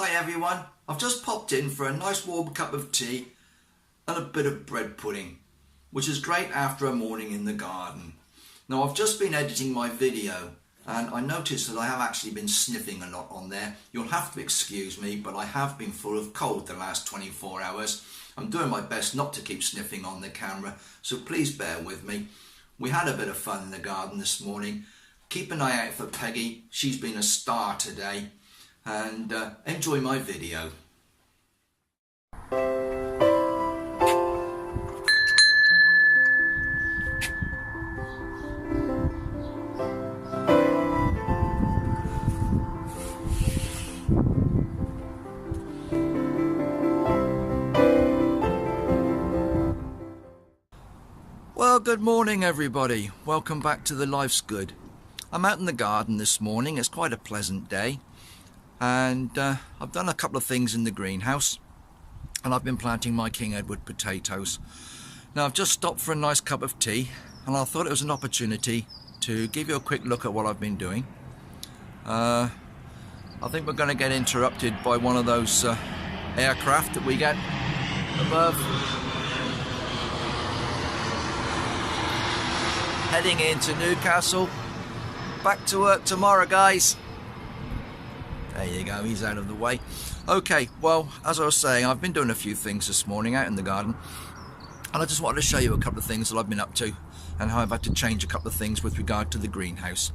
Hi everyone, I've just popped in for a nice warm cup of tea and a bit of bread pudding, which is great after a morning in the garden. Now I've just been editing my video and I noticed that I have actually been sniffing a lot on there. You'll have to excuse me, but I have been full of cold the last 24 hours. I'm doing my best not to keep sniffing on the camera, so please bear with me. We had a bit of fun in the garden this morning. Keep an eye out for Peggy, she's been a star today. And enjoy my video. Well, good morning everybody. Welcome back to the Life's Good. I'm out in the garden this morning. It's quite a pleasant day. And I've done a couple of things in the greenhouse, and I've been planting my King Edward potatoes. Now I've just stopped for a nice cup of tea, and I thought it was an opportunity to give you a quick look at what I've been doing. I think we're going to get interrupted by one of those aircraft that we get above. Heading into Newcastle. Back to work tomorrow, guys. There you go, he's out of the way. Okay, well, as I was saying, I've been doing a few things this morning out in the garden, and I just wanted to show you a couple of things that I've been up to and how I've had to change a couple of things with regard to the greenhouse.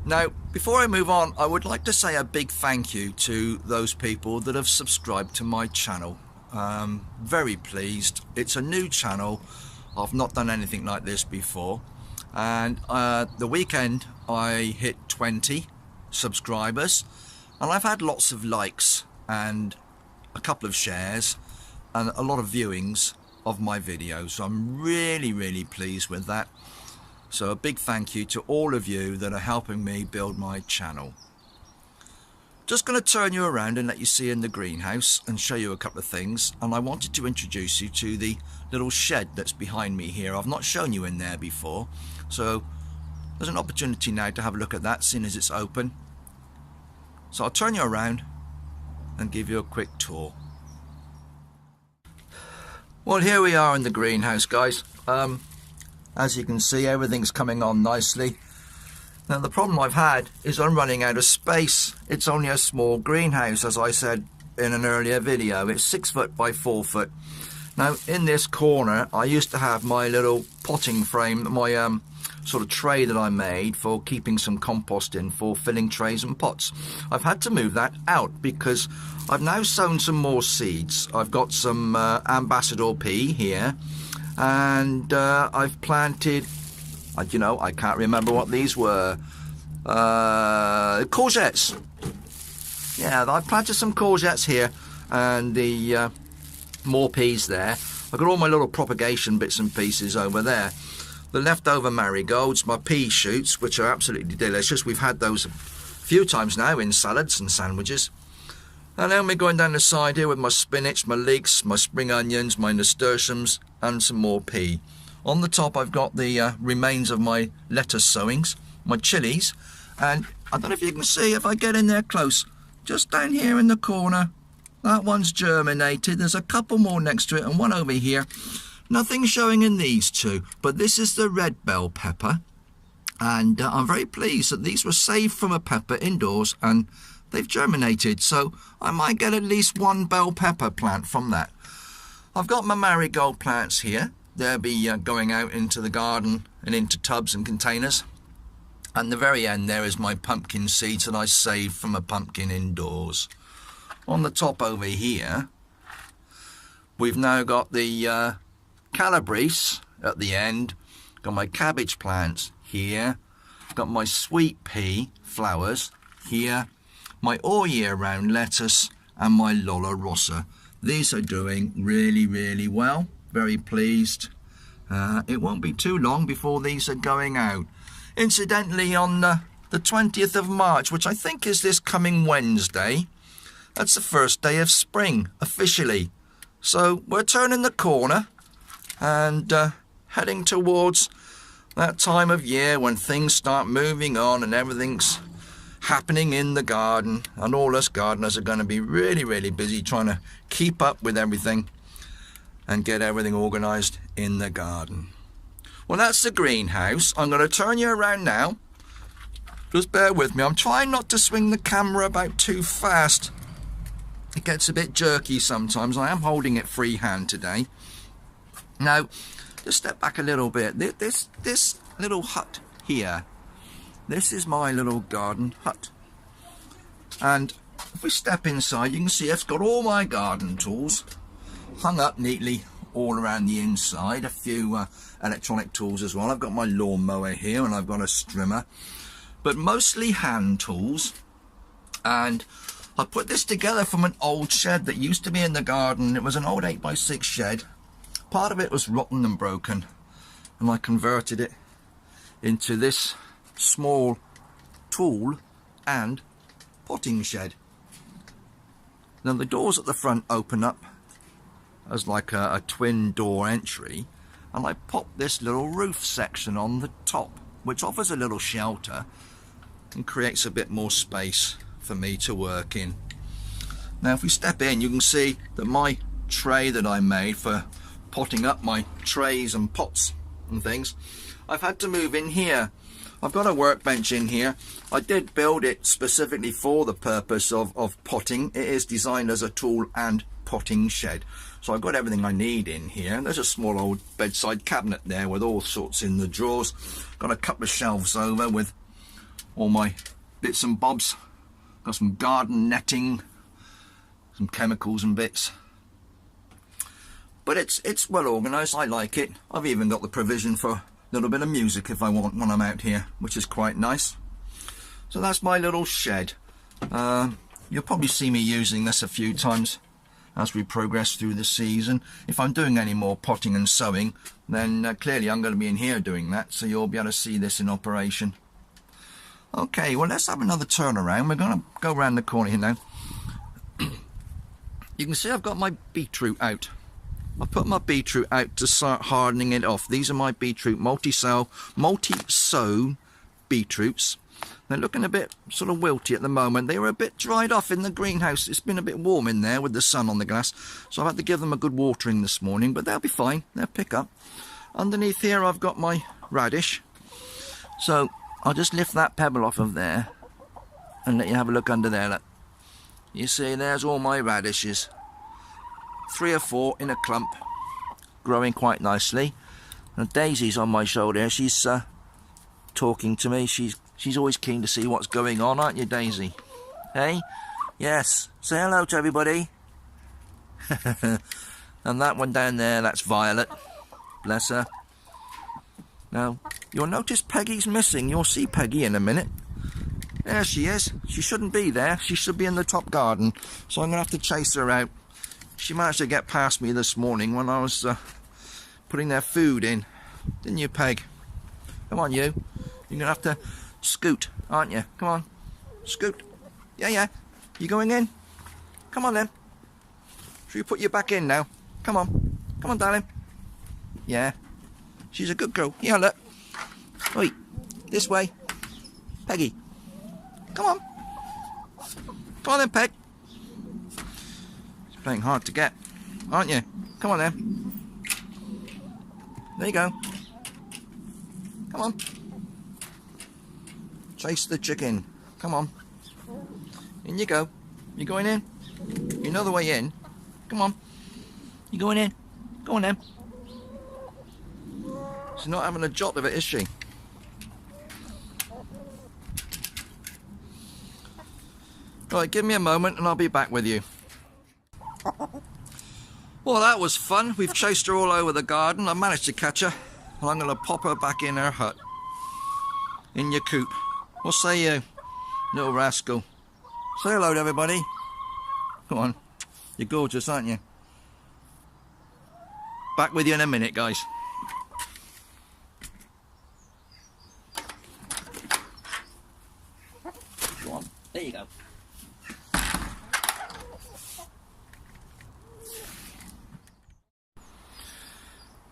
Now, before I move on, I would like to say a big thank you to those people that have subscribed to my channel. Very pleased. It's a new channel. I've not done anything like this before, and the weekend I hit 20 subscribers. And I've had lots of likes and a couple of shares and a lot of viewings of my videos. So I'm really pleased with that. So a big thank you to all of you that are helping me build my channel. Just going to turn you around and let you see in the greenhouse and show you a couple of things. And I wanted to introduce you to the little shed that's behind me here. I've not shown you in there before. So there's an opportunity now to have a look at that, seeing as it's open. So I'll turn you around and give you a quick tour. Well, here we are in the greenhouse, guys. As you can see, everything's coming on nicely. Now the problem I've had is I'm running out of space. It's only a small greenhouse, as I said in an earlier video. It's 6 foot by 4 foot. Now in this corner I used to have my little potting frame, my sort of tray that I made for keeping some compost in for filling trays and pots. I've had to move that out because I've now sown some more seeds. I've got some ambassador pea here, and I've planted, you know, I can't remember what these were, courgettes. Yeah, I've planted some courgettes here, and the more peas there. I've got all my little propagation bits and pieces over there. The leftover marigolds, my pea shoots, which are absolutely delicious. We've had those a few times now in salads and sandwiches. And then we're going down the side here with my spinach, my leeks, my spring onions, my nasturtiums, and some more pea. On the top I've got the remains of my lettuce sowings, my chilies, and I don't know if you can see if I get in there close, just down here in the corner, that one's germinated. There's a couple more next to it and one over here. Nothing showing in these two, but this is the red bell pepper, and I'm very pleased that these were saved from a pepper indoors and they've germinated, so I might get at least one bell pepper plant from that. I've got my marigold plants here. They'll be going out into the garden and into tubs and containers, and the very end there is my pumpkin seeds that I saved from a pumpkin indoors. On the top over here we've now got the calabrese at the end. Got my cabbage plants here. Got my sweet pea flowers here. My all year round lettuce and my Lola Rossa. These are doing really well. Very pleased. It won't be too long before these are going out. Incidentally, on the 20th of March, which I think is this coming Wednesday, that's the first day of spring officially. So we're turning the corner and heading towards that time of year when things start moving on and everything's happening in the garden, and all us gardeners are going to be really, really busy trying to keep up with everything and get everything organised in the garden. Well, that's the greenhouse. I'm going to turn you around now. Just bear with me. I'm trying not to swing the camera about too fast. It gets a bit jerky sometimes. I am holding it freehand today. Now, just step back a little bit. This little hut here, this is my little garden hut. And if we step inside, you can see I've got all my garden tools hung up neatly all around the inside. A few electronic tools as well. I've got my lawnmower here, and I've got a strimmer. But mostly hand tools. And I put this together from an old shed that used to be in the garden. It was an old 8x6 shed. Part of it was rotten and broken, and I converted it into this small tool and potting shed. Now the doors at the front open up as like a twin door entry, and I popped this little roof section on the top, which offers a little shelter and creates a bit more space for me to work in. Now if we step in, you can see that my tray that I made for potting up my trays and pots and things, I've had to move in here. I've got a workbench in here. I did build it specifically for the purpose of potting. It is designed as a tool and potting shed, so I've got everything I need in here. There's a small old bedside cabinet there with all sorts in the drawers. Got a couple of shelves over with all my bits and bobs. Got some garden netting, some chemicals and bits. But it's well organised. I like it. I've even got the provision for a little bit of music if I want when I'm out here, which is quite nice. So that's my little shed. You'll probably see me using this a few times as we progress through the season. If I'm doing any more potting and sowing, then clearly I'm going to be in here doing that, so you'll be able to see this in operation. Okay, well, let's have another turn around. We're going to go around the corner here now. You can see I've got my beetroot out. I put my beetroot out to start hardening it off. These are my beetroot multi-sow beetroots. They're looking a bit sort of wilty at the moment. They were a bit dried off in the greenhouse. It's been a bit warm in there with the sun on the glass, so I've had to give them a good watering this morning, but they'll be fine. They'll pick up. Underneath here I've got my radish. So I'll just lift that pebble off of there and let you have a look under there. Look. You see, there's all my radishes. 3 or 4 in a clump, growing quite nicely. And Daisy's on my shoulder. She's talking to me. She's always keen to see what's going on, aren't you, Daisy? Hey? Yes. Say hello to everybody. And that one down there, that's Violet. Bless her. Now, you'll notice Peggy's missing. You'll see Peggy in a minute. There she is. She shouldn't be there. She should be in the top garden. So I'm going to have to chase her out. She managed to get past me this morning when I was putting their food in. Didn't you, Peg? Come on, you. You're going to have to scoot, aren't you? Come on. Scoot. Yeah. You going in? Come on, then. Shall we put you back in now? Come on. Come on, darling. Yeah. She's a good girl. Yeah, look. Oi. This way. Peggy. Come on. Come on, then, Peg. Playing hard to get, aren't you? Come on then. There you go. Come on. Chase the chicken. Come on. In you go. You going in? You know the way in. Come on. You going in? Go on then. She's not having a jot of it, is she? Right, give me a moment and I'll be back with you. Well, that was fun. We've chased her all over the garden. I managed to catch her, and I'm going to pop her back in her hut. In your coop. What say you, little rascal? Say hello to everybody. Come on. You're gorgeous, aren't you? Back with you in a minute, guys. Go on. There you go.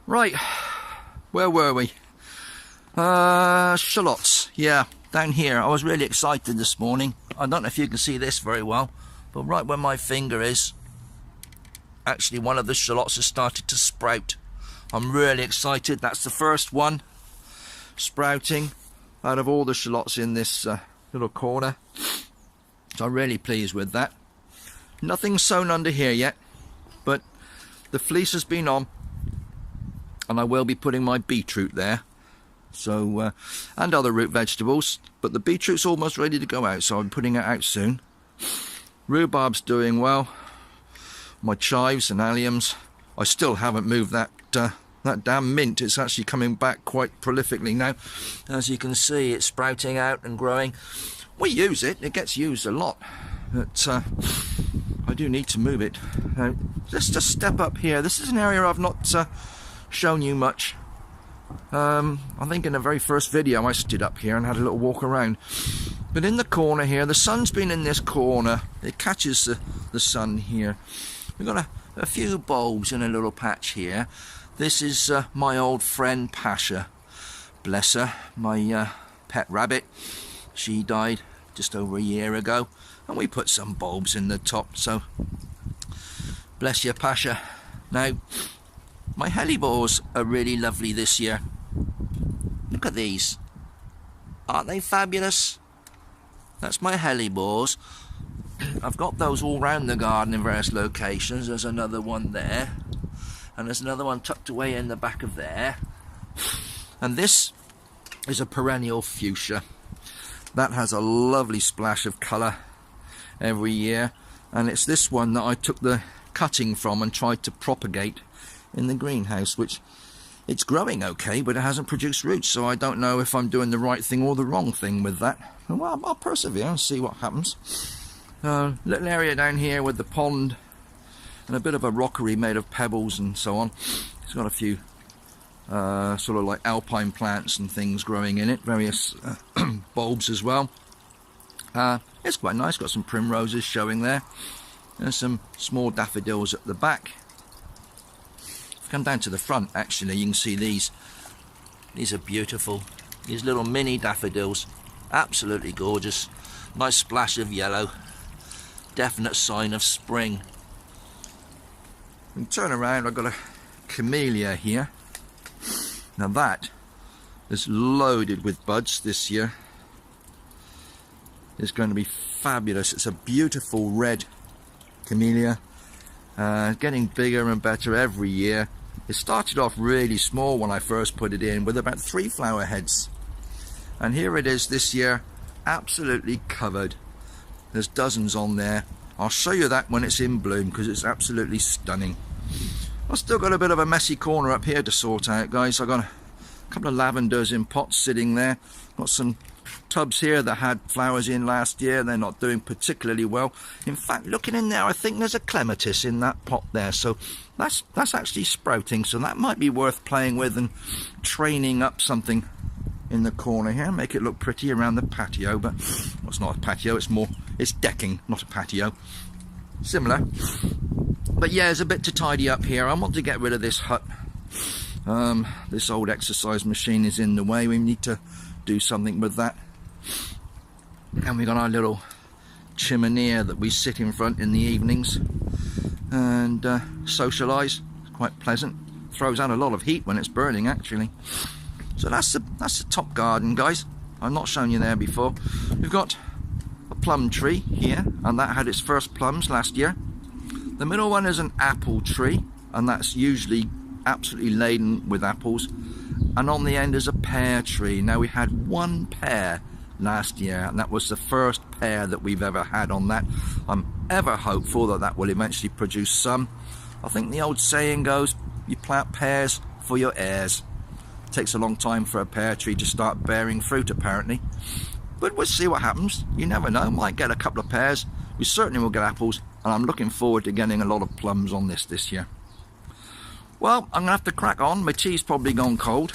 Right, where were we? Shallots. Yeah, down here, I was really excited this morning. I don't know if you can see this very well, but right where my finger is, actually one of the shallots has started to sprout. I'm really excited. That's the first one sprouting out of all the shallots in this little corner. So I'm really pleased with that. Nothing sown under here yet, but the fleece has been on, and I will be putting my beetroot there. So, and other root vegetables, but the beetroot's almost ready to go out, so I'm putting it out soon. Rhubarb's doing well. My chives and alliums, I still haven't moved that damn mint. It's actually coming back quite prolifically now. As you can see, it's sprouting out and growing. We use it gets used a lot, but I do need to move it. Now, let's just step up here. This is an area I've not shown you much. I think in the very first video I stood up here and had a little walk around. But in the corner here, the sun's been in this corner. It catches the sun here. We've got a few bulbs in a little patch here. This is my old friend Pasha. Bless her, my pet rabbit. She died just over a year ago, and we put some bulbs in the top, so bless you, Pasha. Now, my hellebores are really lovely this year. Look at these. Aren't they fabulous? That's my hellebores. I've got those all round the garden in various locations. There's another one there, and there's another one tucked away in the back of there. And this is a perennial fuchsia. That has a lovely splash of colour every year, and it's this one that I took the cutting from and tried to propagate in the greenhouse, which it's growing okay, but it hasn't produced roots, so I don't know if I'm doing the right thing or the wrong thing with that. Well, I'll persevere and see what happens. Little area down here with the pond and a bit of a rockery made of pebbles and so on. It's got a few sort of like alpine plants and things growing in it, various bulbs as well. It's quite nice, got some primroses showing there, and some small daffodils at the back. If I come down to the front, actually, you can see these. These are beautiful. These little mini daffodils, absolutely gorgeous. Nice splash of yellow, definite sign of spring. And turn around, I've got a Camellia here. Now that is loaded with buds this year. It's going to be fabulous. It's a beautiful red Camellia, getting bigger and better every year. It started off really small when I first put it in, with about 3 flower heads, and here it is this year, absolutely covered. There's dozens on there. I'll show you that when it's in bloom, because it's absolutely stunning. I've still got a bit of a messy corner up here to sort out, guys. I've got a couple of lavenders in pots sitting there. Got some tubs here that had flowers in last year. They're not doing particularly well. In fact, looking in there, I think there's a clematis in that pot there, so that's actually sprouting, so that might be worth playing with and training up something in the corner here, make it look pretty around the patio. But well, it's not a patio, it's decking, not a patio. Similar, but yeah, there's a bit to tidy up here. I want to get rid of this hut. This old exercise machine is in the way. We need to do something with that. And we got our little chimney that we sit in front in the evenings and socialise. It's quite pleasant. Throws out a lot of heat when it's burning, actually. So that's the top garden, guys. I've not shown you there before. We've got a plum tree here, and that had its first plums last year. The middle one is an apple tree, and that's usually absolutely laden with apples. And on the end is a pear tree. Now, we had 1 pear last year, and that was the first pear that we've ever had on that. I'm ever hopeful that that will eventually produce some. I think the old saying goes, you plant pears for your heirs. It takes a long time for a pear tree to start bearing fruit, apparently. But we'll see what happens. You never know, might get a couple of pears. We certainly will get apples, and I'm looking forward to getting a lot of plums on this year. Well, I'm going to have to crack on. My tea's probably gone cold.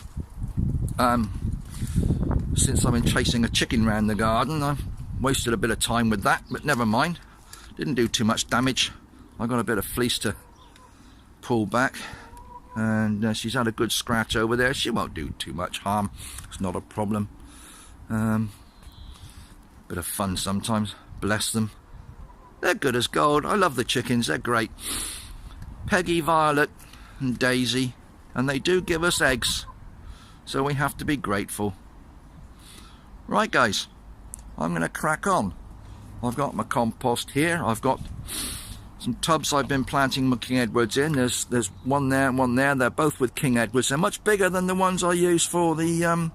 Since I've been chasing a chicken round the garden, I've wasted a bit of time with that, but never mind. Didn't do too much damage. I got a bit of fleece to pull back, and she's had a good scratch over there. She won't do too much harm. It's not a problem. Bit of fun sometimes. Bless them. They're good as gold. I love the chickens. They're great. Peggy, Violet and Daisy. And they do give us eggs. So we have to be grateful. Right, guys. I'm going to crack on. I've got my compost here. I've got some tubs I've been planting my King Edwards in. There's one there and one there. They're both with King Edwards. They're much bigger than the ones I used for the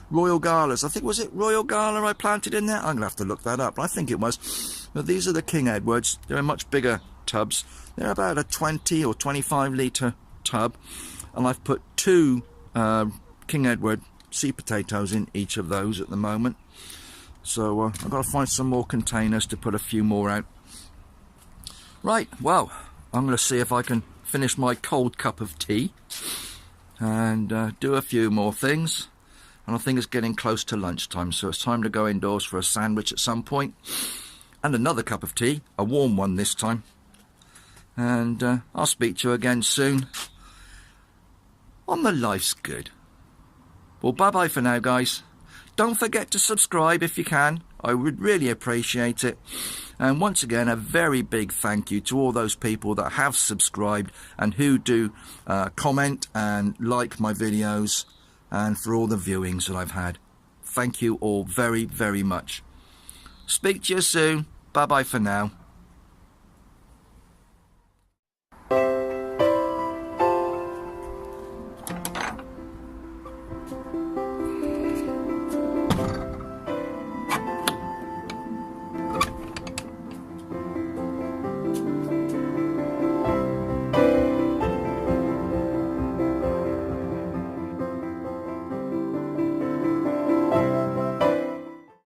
Royal Galas. I think, was it Royal Gala I planted in there? I'm going to have to look that up. I think it was. But these are the King Edwards. They're much bigger tubs. They're about a 20 or 25 litre tub. And I've put 2 King Edward seed potatoes in each of those at the moment. So I've got to find some more containers to put a few more out. Right, well, I'm going to see if I can finish my cold cup of tea and do a few more things. And I think it's getting close to lunchtime, so it's time to go indoors for a sandwich at some point. And another cup of tea, a warm one this time. And I'll speak to you again soon on the Life's Good. Well, bye-bye for now, guys. Don't forget to subscribe if you can. I would really appreciate it. And once again, a very big thank you to all those people that have subscribed and who do comment and like my videos, and for all the viewings that I've had. Thank you all very, very much. Speak to you soon. Bye-bye for now.